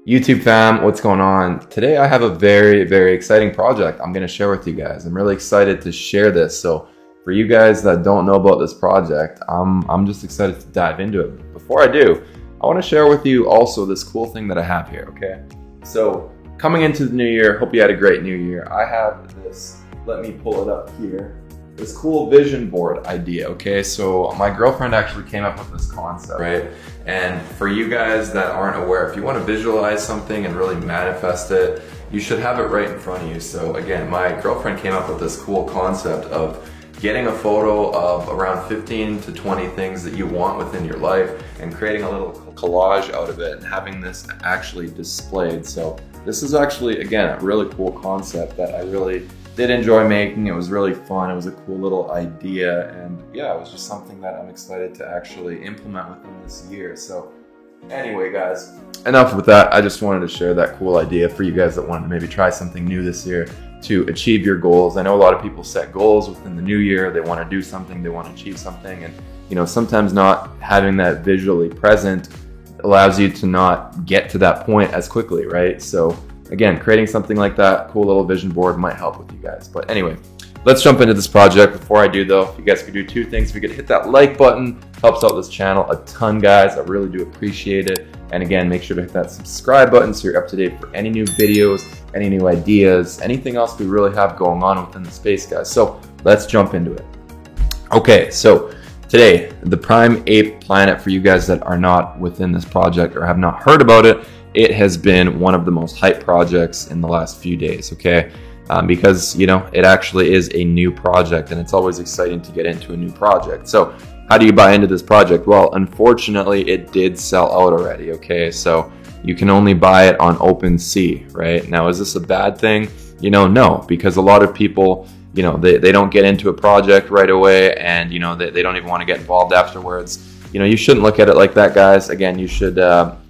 YouTube fam, what's going on? Today I have a very exciting project I'm going to share with you guys. I'm really excited to share this. So for you guys that don't know about this project, I'm just excited to dive into it. But before I do, I want to share with you also this cool thing that I have here, okay? So coming into the new year, hope you had a great new year. I have this, let me pull it up here, this cool vision board idea, okay? So my girlfriend actually came up with this concept, right? And for you guys that aren't aware, if you want to visualize something and really manifest it, you should have it right in front of you. So again, my girlfriend came up with this cool concept of getting a photo of around 15 to 20 things that you want within your life and creating a little collage out of it and having this actually displayed. So this is actually, again, a really cool concept that I really did enjoy making. It was really fun. It was a cool little idea, and yeah, it was just something that I'm excited to actually implement within this year. So anyway, guys, enough with that. I just wanted to share that cool idea for you guys that wanted to maybe try something new this year to achieve your goals. I know a lot of people set goals within the new year. They want to do something, they want to achieve something, and you know, sometimes not having that visually present allows you to not get to that point as quickly, right? So again, creating something like that, cool little vision board, might help with you guys. But anyway, let's jump into this project. Before I do though, if you guys could do two things. If you could hit that like button, helps out this channel a ton, guys. I really do appreciate it. And again, make sure to hit that subscribe button so you're up to date for any new videos, any new ideas, anything else we really have going on within the space, guys. So let's jump into it. Okay, so today, the Prime Ape Planet, for you guys that are not within this project or have not heard about it, it has been one of the most hyped projects in the last few days, okay? Because, you know, it actually is a new project and it's always exciting to get into a new project. So how do you buy into this project? Well, unfortunately, it did sell out already, okay? So you can only buy it on OpenSea, right? Now, is this a bad thing? You know, no, because a lot of people, you know, they don't get into a project right away and, you know, they don't even want to get involved afterwards. You know, you shouldn't look at it like that, guys. Again, you should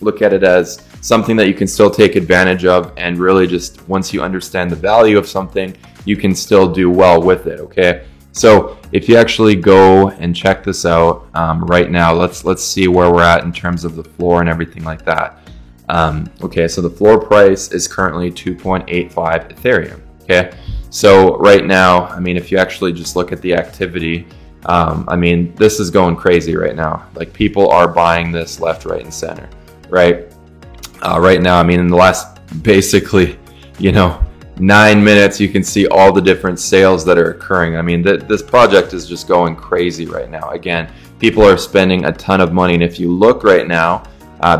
look at it as something that you can still take advantage of, and really just once you understand the value of something, you can still do well with it, okay? So if you actually go and check this out right now, let's see where we're at in terms of the floor and everything like that. Okay, so the floor price is currently 2.85 Ethereum, okay? So right now, I mean, if you actually just look at the activity, I mean, this is going crazy right now. Like, people are buying this left, right, and center, right? Right now, I mean, in the last basically, you know, 9 minutes, you can see all the different sales that are occurring. I mean, this project is just going crazy right now. Again, people are spending a ton of money, and if you look right now,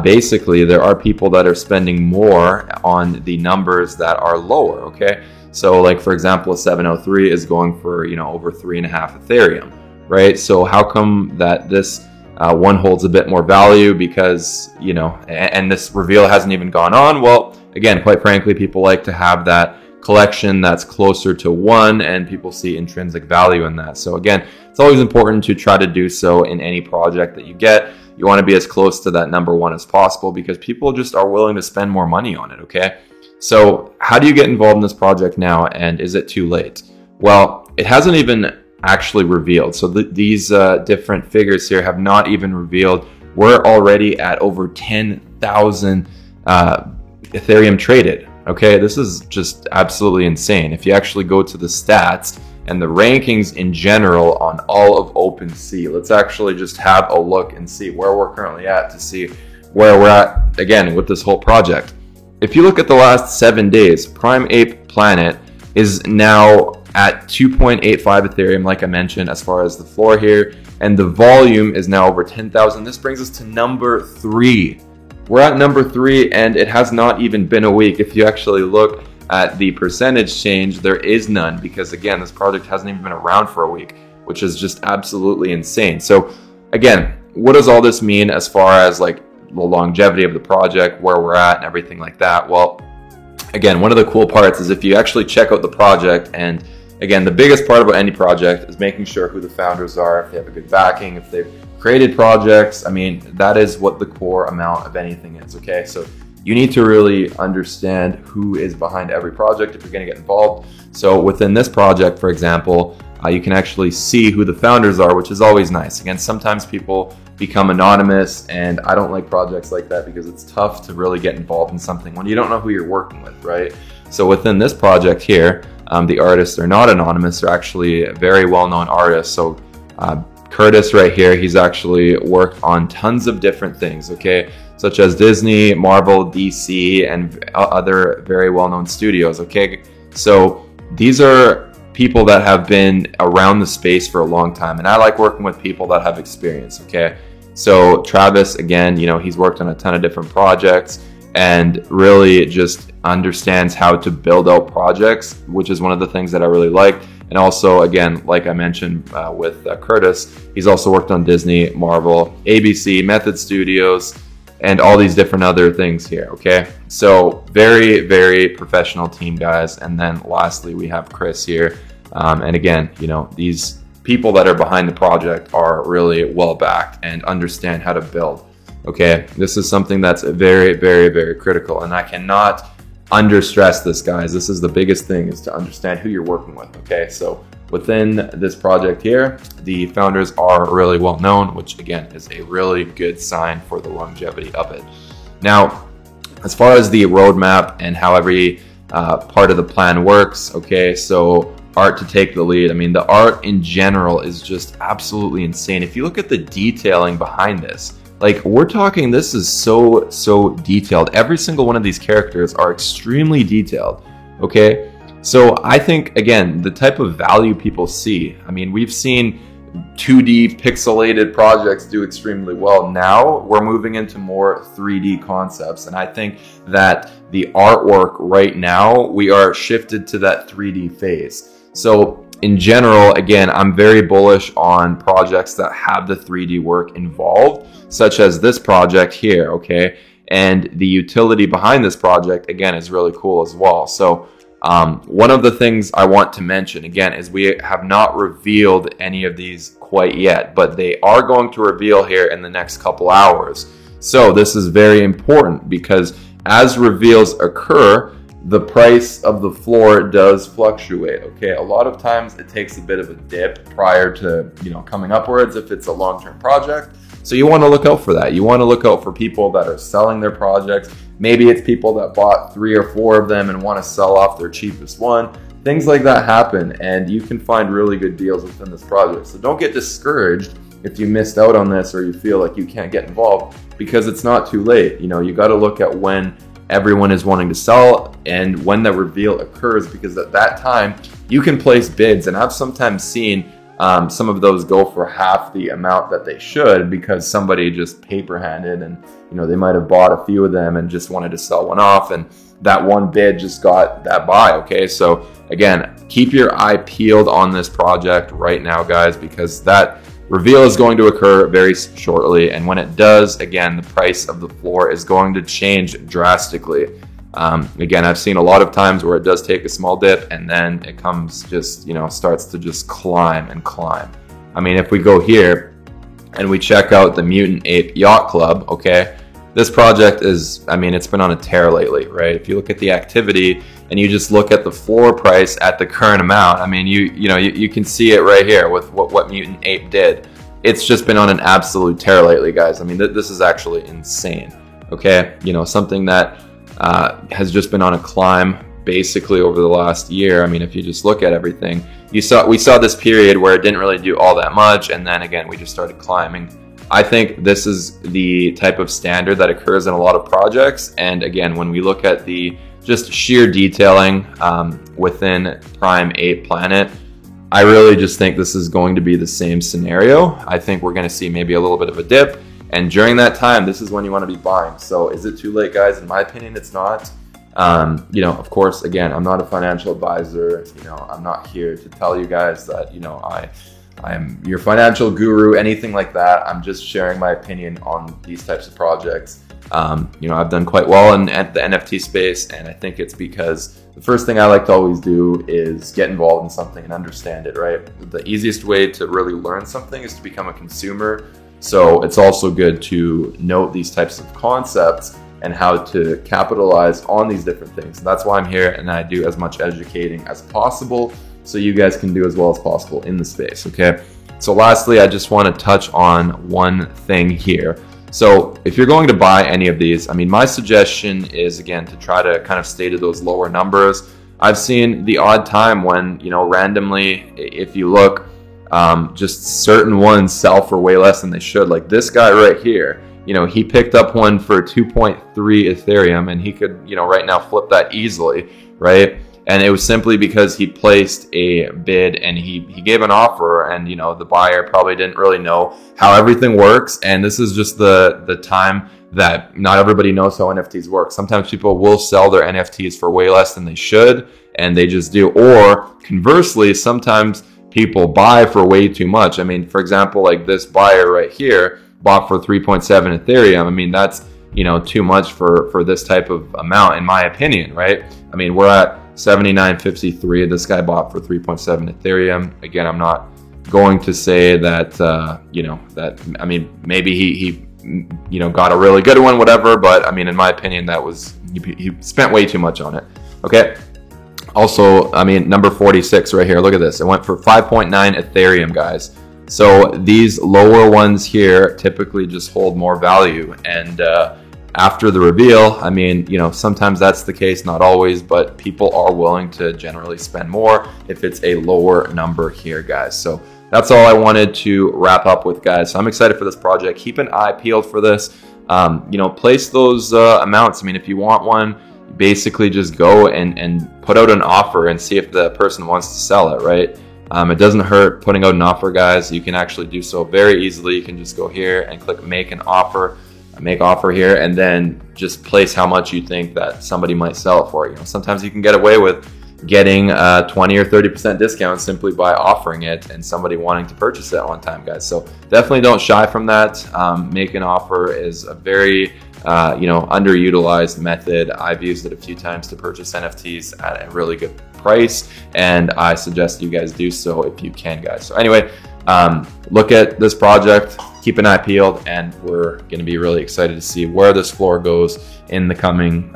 basically, there are people that are spending more on the numbers that are lower, okay? So, like, for example, a 703 is going for, you know, over 3.5 Ethereum, right? So how come that this one holds a bit more value? Because, you know, and this reveal hasn't even gone on. Well, again, quite frankly, people like to have that collection that's closer to one, and people see intrinsic value in that. So again, it's always important to try to do so in any project that you get. You want to be as close to that number one as possible, because people just are willing to spend more money on it, okay? So how do you get involved in this project now, and is it too late? Well, it hasn't even actually revealed. So these different figures here have not even revealed. We're already at over 10,000 Ethereum traded. Okay, this is just absolutely insane. If you actually go to the stats and the rankings in general on all of OpenSea, let's actually just have a look and see where we're currently at to see where we're at again with this whole project. If you look at the last 7 days, Prime Ape Planet is now at 2.85 Ethereum, like I mentioned, as far as the floor here, and the volume is now over 10,000. This brings us to number 3. We're at number 3, and it has not even been a week. If you actually look at the percentage change, there is none, because again, this project hasn't even been around for a week, which is just absolutely insane. So again, what does all this mean as far as like the longevity of the project, where we're at, and everything like that? Well, again, one of the cool parts is if you actually check out the project, and again, the biggest part about any project is making sure who the founders are, if they have a good backing, if they've created projects. I mean, that is what the core amount of anything is, okay? So you need to really understand who is behind every project if you're going to get involved. So within this project, for example, You can actually see who the founders are, which is always nice. Again, sometimes people become anonymous, and I don't like projects like that because it's tough to really get involved in something when you don't know who you're working with, right? So within this project here, the artists are not anonymous. They're actually very well-known artists. So Curtis right here, he's actually worked on tons of different things, okay? Such as Disney, Marvel, DC, and other very well-known studios, okay? So these are people that have been around the space for a long time, and I like working with people that have experience, okay? So Travis, again, you know, he's worked on a ton of different projects and really just understands how to build out projects, which is one of the things that I really like. And also, again, like I mentioned with Curtis, he's also worked on Disney, Marvel, ABC, Method Studios, and all these different other things here, okay? So very, very professional team, guys. And then lastly, we have Chris here. And again, you know, these people that are behind the project are really well backed and understand how to build, okay? This is something that's very, very, very critical. And I cannot understress this, guys. This is the biggest thing, is to understand who you're working with, okay? So within this project here, the founders are really well known, which again is a really good sign for the longevity of it. Now, as far as the roadmap and how every part of the plan works, okay, so art to take the lead. I mean, the art in general is just absolutely insane. If you look at the detailing behind this, like, we're talking, this is so detailed. Every single one of these characters are extremely detailed, okay? So I think, again, the type of value people see, I mean, we've seen 2D pixelated projects do extremely well. Now we're moving into more 3D concepts. And I think that the artwork right now, we are shifted to that 3D phase. So in general, again, I'm very bullish on projects that have the 3D work involved, such as this project here, okay? And the utility behind this project, again, is really cool as well. So one of the things I want to mention, again, is we have not revealed any of these quite yet, but they are going to reveal here in the next couple hours. So this is very important because as reveals occur, the price of the floor does fluctuate, okay? A lot of times it takes a bit of a dip prior to, you know, coming upwards if it's a long-term project. So you want to look out for that. You want to look out for people that are selling their projects. Maybe it's people that bought 3 or 4 of them and want to sell off their cheapest one. Things like that happen, and you can find really good deals within this project. So don't get discouraged if you missed out on this or you feel like you can't get involved, because it's not too late. You know, you got to look at when everyone is wanting to sell and when the reveal occurs, because at that time you can place bids, and I've sometimes seen some of those go for half the amount that they should because somebody just paper handed, and you know, they might have bought a few of them and just wanted to sell one off, and that one bid just got that buy, okay? So again, keep your eye peeled on this project right now, guys, because that reveal is going to occur very shortly, and when it does, again, the price of the floor is going to change drastically. Again, I've seen a lot of times where it does take a small dip and then it comes just, you know, starts to just climb and climb. I mean, if we go here and we check out the Mutant Ape Yacht Club, okay, this project is, I mean, it's been on a tear lately, right? If you look at the activity and you just look at the floor price at the current amount, I mean, you can see it right here with what Mutant Ape did. It's just been on an absolute tear lately, guys. I mean, this is actually insane, okay? You know, something that has just been on a climb basically over the last year. I mean, if you just look at everything, we saw this period where it didn't really do all that much, and then again we just started climbing. I think this is the type of standard that occurs in a lot of projects, and again, when we look at the just sheer detailing within Prime Ape Planet, I really just think this is going to be the same scenario. I think we're going to see maybe a little bit of a dip, and during that time, this is when you want to be buying. So is it too late, guys? In my opinion, it's not. You know, of course, again, I'm not a financial advisor. You know, I'm not here to tell you guys that, you know, I'm your financial guru, anything like that. I'm just sharing my opinion on these types of projects. You know, I've done quite well in the NFT space, and I think it's because the first thing I like to always do is get involved in something and understand it, right? The easiest way to really learn something is to become a consumer. So it's also good to note these types of concepts and how to capitalize on these different things. And that's why I'm here, and I do as much educating as possible. so you guys can do as well as possible in the space, okay? So lastly, I just want to touch on one thing here. So if you're going to buy any of these, I mean, my suggestion is, again, to try to kind of stay to those lower numbers. I've seen the odd time when, you know, randomly, if you look, just certain ones sell for way less than they should. Like this guy right here, you know, he picked up one for 2.3 Ethereum, and he could, you know, right now flip that easily, right? And it was simply because he placed a bid and he gave an offer, and, you know, the buyer probably didn't really know how everything works. And this is just the time that not everybody knows how NFTs work. Sometimes people will sell their NFTs for way less than they should, and they just do. Or conversely, sometimes people buy for way too much. I mean, for example, like this buyer right here bought for 3.7 Ethereum. I mean, that's, you know, too much for this type of amount, in my opinion, right? I mean, we're at 79.53. This guy bought for 3.7 Ethereum. Again, I'm not going to say that, you know, that, I mean, maybe he you know, got a really good one, whatever, but I mean, in my opinion, that was, he spent way too much on it, okay? Also, I mean, number 46 right here, look at this. It went for 5.9 Ethereum, guys. So these lower ones here typically just hold more value, and after the reveal, I mean, you know, sometimes that's the case, not always, but people are willing to generally spend more if it's a lower number here, guys. So that's all I wanted to wrap up with, guys. So I'm excited for this project. Keep an eye peeled for this. You know, place those amounts. I mean, if you want one, basically just go and put out an offer and see if the person wants to sell it, right? It doesn't hurt putting out an offer, guys. You can actually do so very easily. You can just go here and click make an offer. Make offer here, and then just place how much you think that somebody might sell it for. You know, sometimes you can get away with getting a 20 or 30% discount simply by offering it and somebody wanting to purchase it at one time, guys. So definitely don't shy from that. Make an offer is a very you know, underutilized method. I've used it a few times to purchase NFTs at a really good price, and I suggest you guys do so if you can, guys. So anyway, look at this project, keep an eye peeled, and we're going to be really excited to see where this floor goes in the coming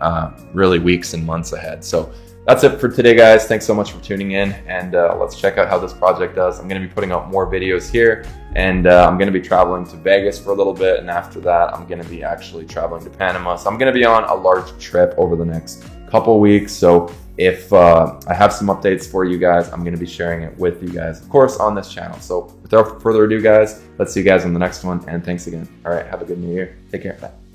really weeks and months ahead. So that's it for today, guys. Thanks so much for tuning in, and let's check out how this project does. I'm going to be putting out more videos here, and I'm going to be traveling to Vegas for a little bit, and after that, I'm going to be actually traveling to Panama. So I'm going to be on a large trip over the next couple weeks. So if I have some updates for you guys, I'm going to be sharing it with you guys, of course, on this channel. So without further ado, guys, let's see you guys on the next one, and thanks again. All right, have a good new year. Take care. Bye.